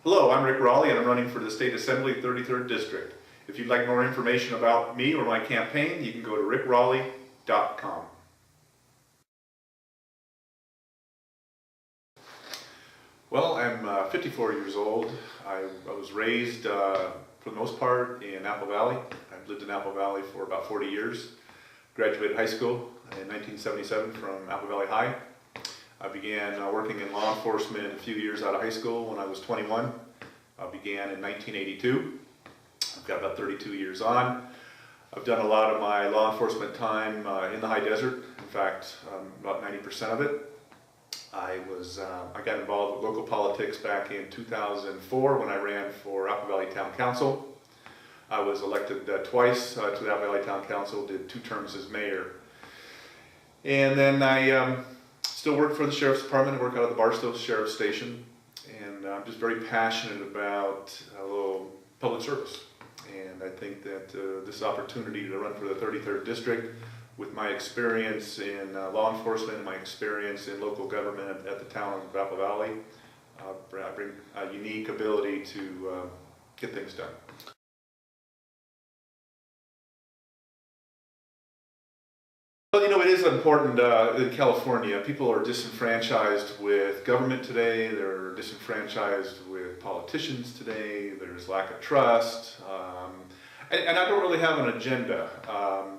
Hello, I'm Rick Roelle and I'm running for the State Assembly 33rd District. If you'd like more information about me or my campaign, you can go to rickroelle.com. Well, I'm 54 years old. I was raised, for the most part, in Apple Valley. I've lived in Apple Valley for about 40 years. Graduated high school in 1977 from Apple Valley High. I began working in law enforcement a few years out of high school when I was 21. I began in 1982. I've got about 32 years on. I've done a lot of my law enforcement time in the high desert. In fact, about 90% of it. I got involved with local politics back in 2004 when I ran for Apple Valley Town Council. I was elected twice to the Apple Valley Town Council, did 2 terms as mayor. And then I still work for the Sheriff's Department. I work out of the Barstow Sheriff's Station. And I'm just very passionate about public service. And I think that this opportunity to run for the 33rd District, with my experience in law enforcement and my experience in local government at the town of Apple Valley, I bring a unique ability to get things done. Well, you know, it is important in California. People are disenfranchised with government today. They're disenfranchised with politicians today. There's lack of trust. And I don't really have an agenda.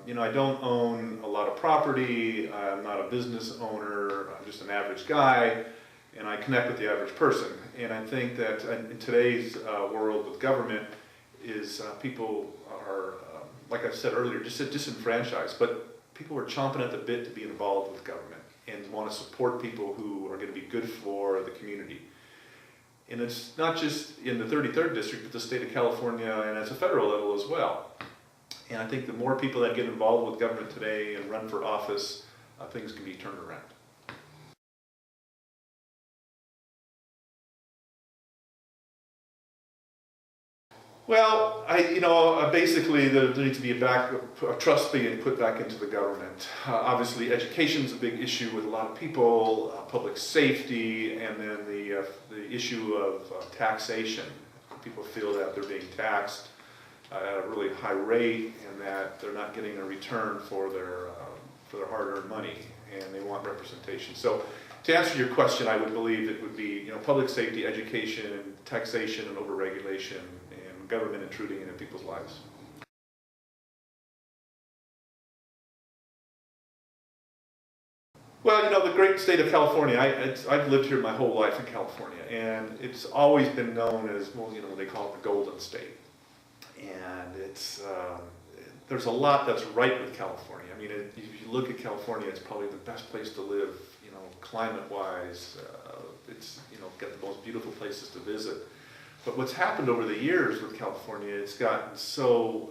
You know, I don't own a lot of property. I'm not a business owner. I'm just an average guy. And I connect with the average person. And I think that in today's world with government people are, like I said earlier, just disenfranchised. But people are chomping at the bit to be involved with government and want to support people who are going to be good for the community. And it's not just in the 33rd District, but the state of California and at the federal level as well. And I think the more people that get involved with government today and run for office, things can be turned around. Well, basically there needs to be a trust being put back into the government. Obviously, education is a big issue with a lot of people, public safety, and then the issue of taxation. People feel that they're being taxed at a really high rate and that they're not getting a return for their hard-earned money, and they want representation. So, to answer your question, I would believe it would be public safety, education, taxation, and overregulation, and government intruding into people's lives. Well, the great state of California, I've lived here my whole life in California, and it's always been known as, they call it the Golden State. And there's a lot that's right with California. I mean, if you look at California, it's probably the best place to live, climate-wise. It's, got the most beautiful places to visit. But what's happened over the years with California, it's gotten so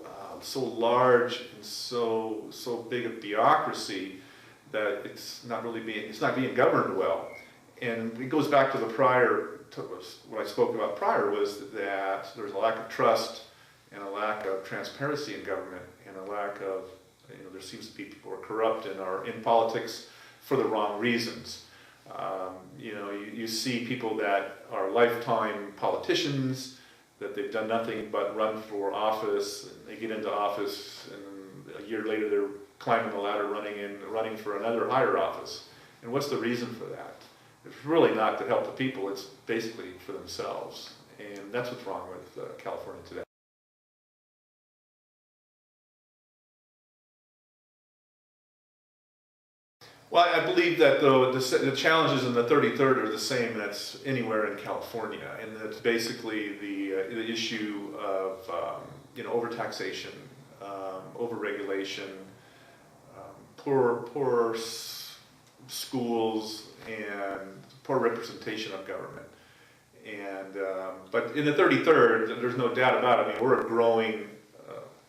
large and so big a bureaucracy that it's not being governed well. And it goes back to what I spoke about prior, was that there's a lack of trust and a lack of transparency in government, and a lack of, there seems to be people who are corrupt and are in politics for the wrong reasons. You see people that are lifetime politicians, that they've done nothing but run for office, and they get into office, and a year later they're climbing the ladder, running for another higher office. And what's the reason for that? It's really not to help the people, it's basically for themselves. And that's what's wrong with California today. Well, I believe that the challenges in the 33rd are the same that's anywhere in California, and that's basically the issue of overtaxation, overregulation, poor schools, and poor representation of government. And but in the 33rd, there's no doubt about it. I mean, we're a growing,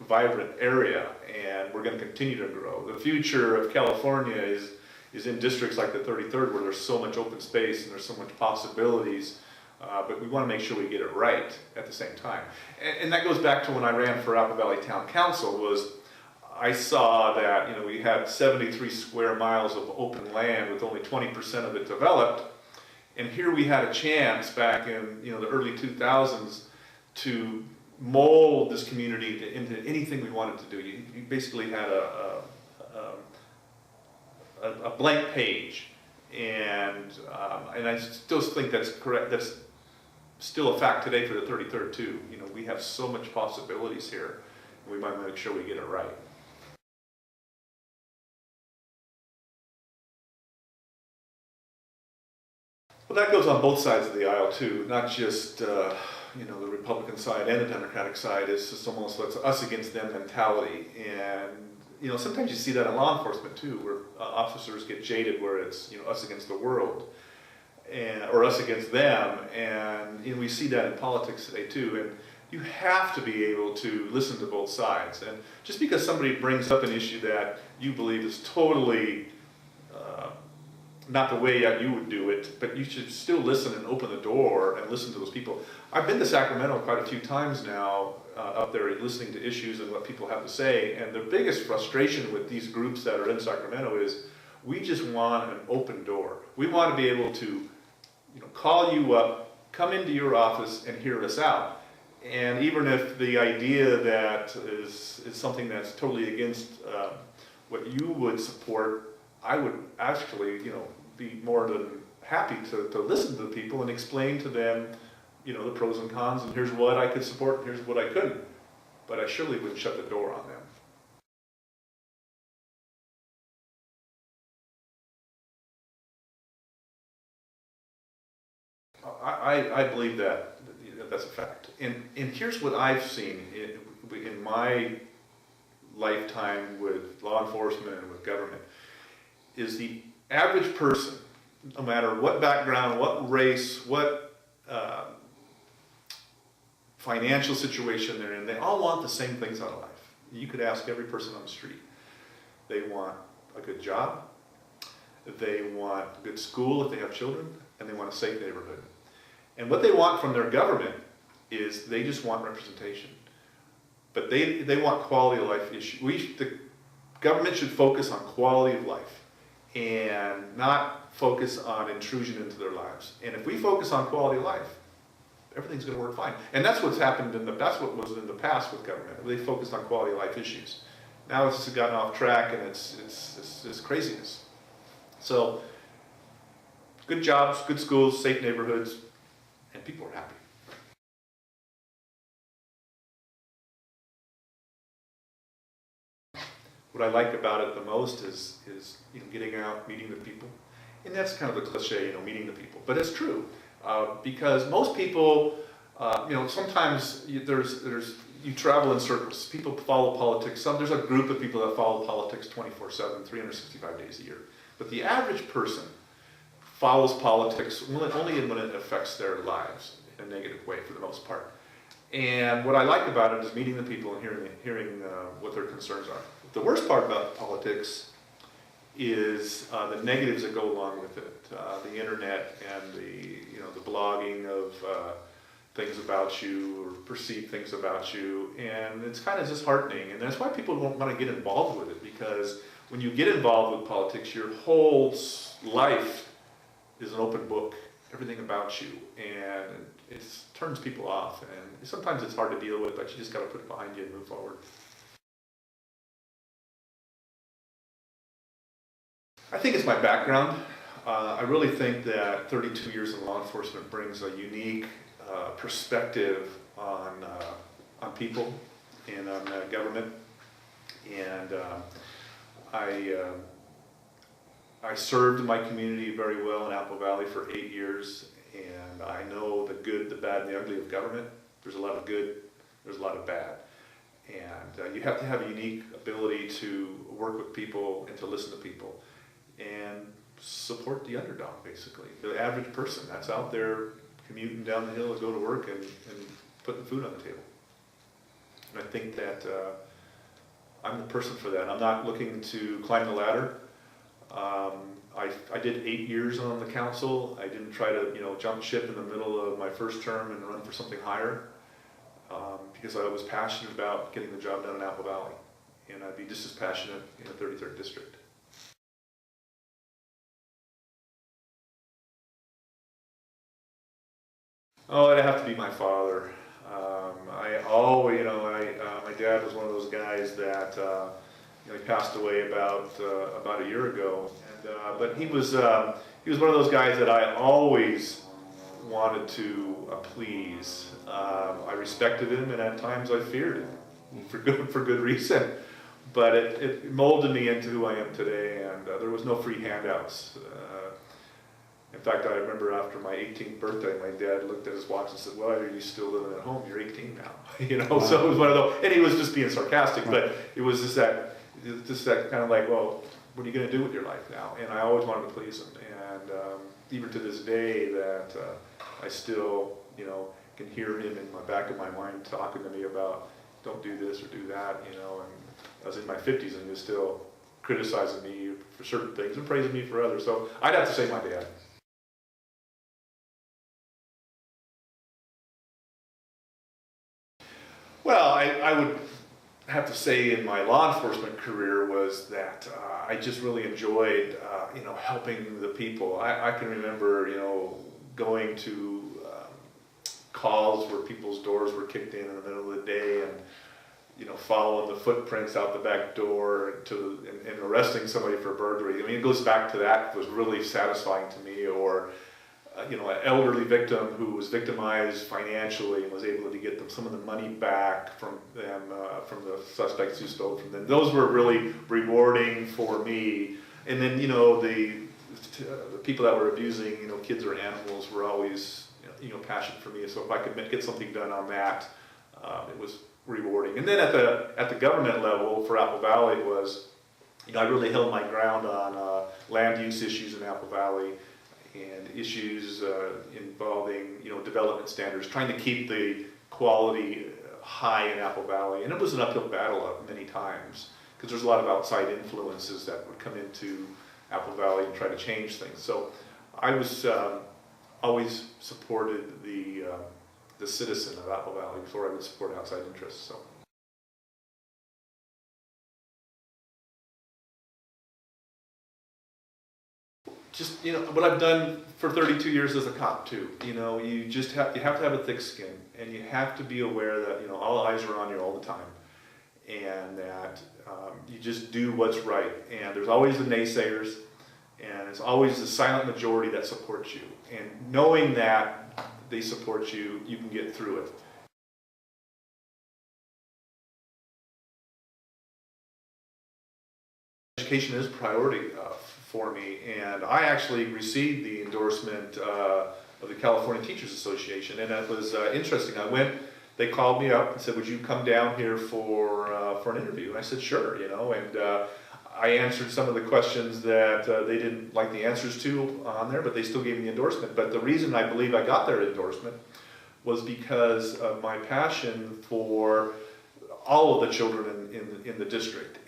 vibrant area, and we're going to continue to grow. The future of California is in districts like the 33rd, where there's so much open space and there's so much possibilities, but we want to make sure we get it right at the same time. And that goes back to when I ran for Apple Valley Town Council. I saw that we had 73 square miles of open land with only 20% of it developed, And here we had a chance back in the early 2000s to mold this community into anything we wanted to do. You basically had a blank page, and I still think that's correct. That's still a fact today for the 33rd too. We have so much possibilities here, and we might make sure we get it right. Well, that goes on both sides of the aisle too, not just the Republican side and the Democratic side. It's just almost like us against them mentality, and sometimes you see that in law enforcement too, where officers get jaded, where it's us against the world, or us against them, and we see that in politics today too. And you have to be able to listen to both sides. And just because somebody brings up an issue that you believe is totally not the way you would do it, but you should still listen and open the door and listen to those people. I've been to Sacramento quite a few times now, up there listening to issues and what people have to say, and the biggest frustration with these groups that are in Sacramento is we just want an open door. We want to be able to call you up, come into your office and hear us out. And even if the idea that is something that's totally against what you would support, I would actually, be more than happy to listen to the people and explain to them, the pros and cons, and here's what I could support, and here's what I couldn't. But I surely wouldn't shut the door on them. I believe that that's a fact. And here's what I've seen in my lifetime with law enforcement and with government, is the average person, no matter what background, what race, what financial situation they're in, they all want the same things out of life. You could ask every person on the street. They want a good job, they want a good school if they have children, and they want a safe neighborhood. And what they want from their government is they just want representation. But they want quality of life issues. The government should focus on quality of life and not focus on intrusion into their lives. And if we focus on quality of life, everything's going to work fine. And that's what's happened that's what was in the past with government. They focused on quality of life issues. Now it's gotten off track, and it's craziness. So, good jobs, good schools, safe neighborhoods, and people are happy. What I like about it the most is getting out, meeting the people. And that's kind of the cliche, meeting the people. But it's true, because most people, sometimes you travel in circles. People follow politics. There's a group of people that follow politics 24/7, 365 days a year. But the average person follows politics only when it affects their lives in a negative way, for the most part. And what I like about it is meeting the people and hearing what their concerns are. The worst part about politics is the negatives that go along with it, the internet and the blogging of things about you or perceived things about you, and it's kind of disheartening. And that's why people don't want to get involved with it, because when you get involved with politics, your whole life is an open book, everything about you, and it turns people off. And sometimes it's hard to deal with, but you just got to put it behind you and move forward. I think it's my background. I really think that 32 years in law enforcement brings a unique perspective on people and on government. And I served my community very well in Apple Valley for 8 years, and I know the good, the bad, and the ugly of government. There's a lot of good, there's a lot of bad. And you have to have a unique ability to work with people and to listen to people and support the underdog, basically. The average person that's out there commuting down the hill to go to work and putting food on the table. And I think that I'm the person for that. I'm not looking to climb the ladder. I did 8 years on the council. I didn't try to jump ship in the middle of my first term and run for something higher, because I was passionate about getting the job done in Apple Valley. And I'd be just as passionate in the 33rd District. Oh, it'd have to be my father. I always, my dad was one of those guys that, he passed away about a year ago. And, but he was one of those guys that I always wanted to please. I respected him, and at times I feared him for good reason. But it molded me into who I am today, and there was no free handouts. In fact, I remember after my 18th birthday, my dad looked at his watch and said, "Well, are you still living at home? You're 18 now." Wow. So it was one of those, and he was just being sarcastic, but it was just that kind of like, well, what are you going to do with your life now? And I always wanted to please him, and even to this day, that I still, can hear him in the back of my mind talking to me about, don't do this or do that, and I was in my 50s and he was still criticizing me for certain things and praising me for others. So I'd have to say my dad. Well, I would have to say in my law enforcement career was that I just really enjoyed, helping the people. I can remember, going to calls where people's doors were kicked in the middle of the day, and following the footprints out the back door and arresting somebody for burglary. I mean, it goes back to that. It was really satisfying to me. Or an elderly victim who was victimized financially and was able to get them some of the money back from them, from the suspects who stole from them. Those were really rewarding for me. And then, the people that were abusing, kids or animals were always, passion for me. So if I could get something done on that, it was rewarding. And then at the government level for Apple Valley was, I really held my ground on land use issues in Apple Valley, and issues involving, development standards, trying to keep the quality high in Apple Valley. And it was an uphill battle many times, because there's a lot of outside influences that would come into Apple Valley and try to change things. So I was always supported the citizen of Apple Valley before I would support outside interests. So. Just what I've done for 32 years as a cop too. You just have to have a thick skin, and you have to be aware that all eyes are on you all the time, and that you just do what's right. And there's always the naysayers, and it's always the silent majority that supports you. And knowing that they support you, you can get through it. Education is a priority for me, and I actually received the endorsement of the California Teachers Association, and that was interesting. They called me up and said, "Would you come down here for an interview?" And I said, "Sure," and I answered some of the questions that they didn't like the answers to on there, but they still gave me the endorsement. But the reason I believe I got their endorsement was because of my passion for all of the children in the district.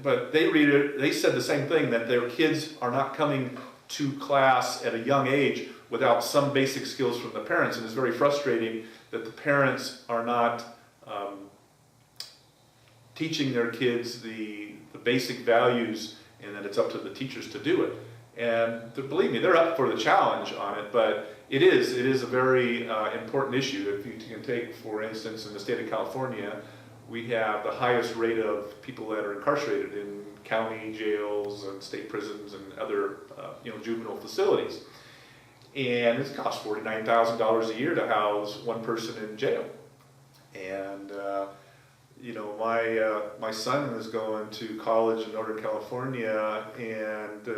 But they said the same thing, that their kids are not coming to class at a young age without some basic skills from the parents, and it's very frustrating that the parents are not teaching their kids the basic values, and that it's up to the teachers to do it. And believe me, they're up for the challenge on it, but it is a very important issue. If you can take, for instance, in the state of California, we have the highest rate of people that are incarcerated in county jails and state prisons and other juvenile facilities. And it costs $49,000 a year to house one person in jail. And my son is going to college in Northern California, and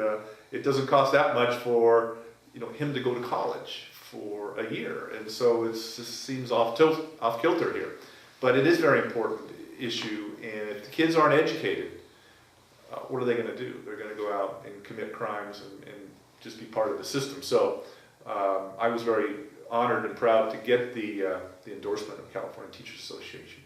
it doesn't cost that much for him to go to college for a year. And so it just seems off kilter here. But it is a very important issue, and if the kids aren't educated, what are they going to do? They're going to go out and commit crimes and just be part of the system. So I was very honored and proud to get the endorsement of California Teachers Association.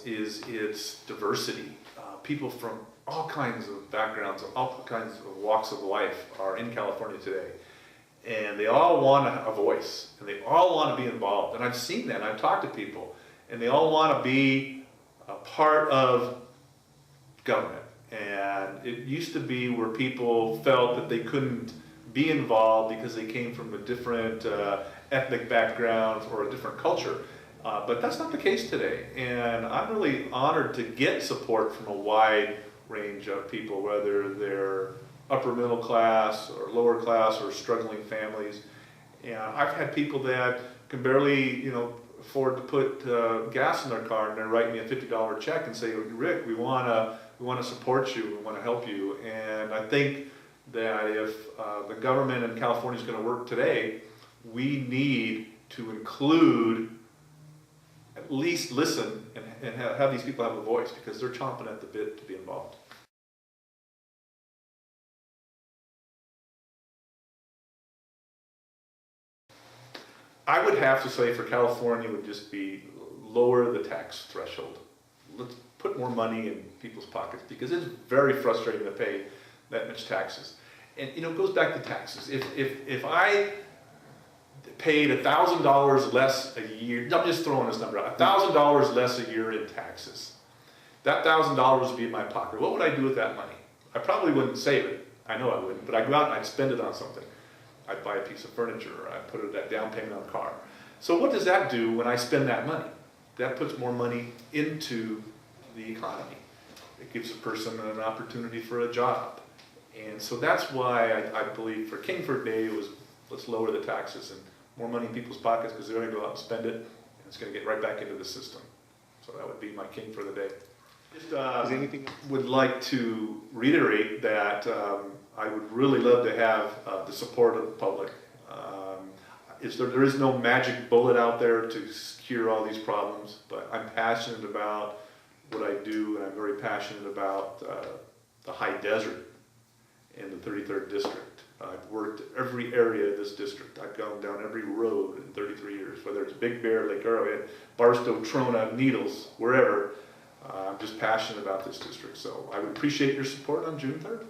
Is its diversity. People from all kinds of backgrounds, all kinds of walks of life are in California today. And they all want a voice, and they all want to be involved. And I've seen that, I've talked to people, and they all want to be a part of government. And it used to be where people felt that they couldn't be involved because they came from a different ethnic background or a different culture. But that's not the case today. And I'm really honored to get support from a wide range of people, whether they're upper middle class or lower class or struggling families. And I've had people that can barely, afford to put gas in their car, and they're writing me a $50 check and say, Rick, we want to support you, we want to help you. And I think that if the government in California is going to work today, we need to include, at least listen and have these people have a voice, because they're chomping at the bit to be involved. I would have to say for California would just be lower the tax threshold. Let's put more money in people's pockets, because it's very frustrating to pay that much taxes. And it goes back to taxes. If I paid $1,000 less a year, I'm just throwing this number out, $1,000 less a year in taxes, that $1,000 would be in my pocket. What would I do with that money? I probably wouldn't save it. I know I wouldn't, but I'd go out and I'd spend it on something. I'd buy a piece of furniture, or I'd put it that down payment on a car. So what does that do when I spend that money? That puts more money into the economy. It gives a person an opportunity for a job. And so that's why I believe for Kingford Day it was, let's lower the taxes and more money in people's pockets, because they're going to go out and spend it, and it's going to get right back into the system. So that would be my king for the day. Just would like to reiterate that I would really love to have the support of the public. There is no magic bullet out there to cure all these problems, but I'm passionate about what I do, and I'm very passionate about the high desert in the 33rd district. I've worked every area of this district. I've gone down every road in 33 years, whether it's Big Bear, Lake Arrowhead, Barstow, Trona, Needles, wherever. I'm just passionate about this district, so I would appreciate your support on June 3rd.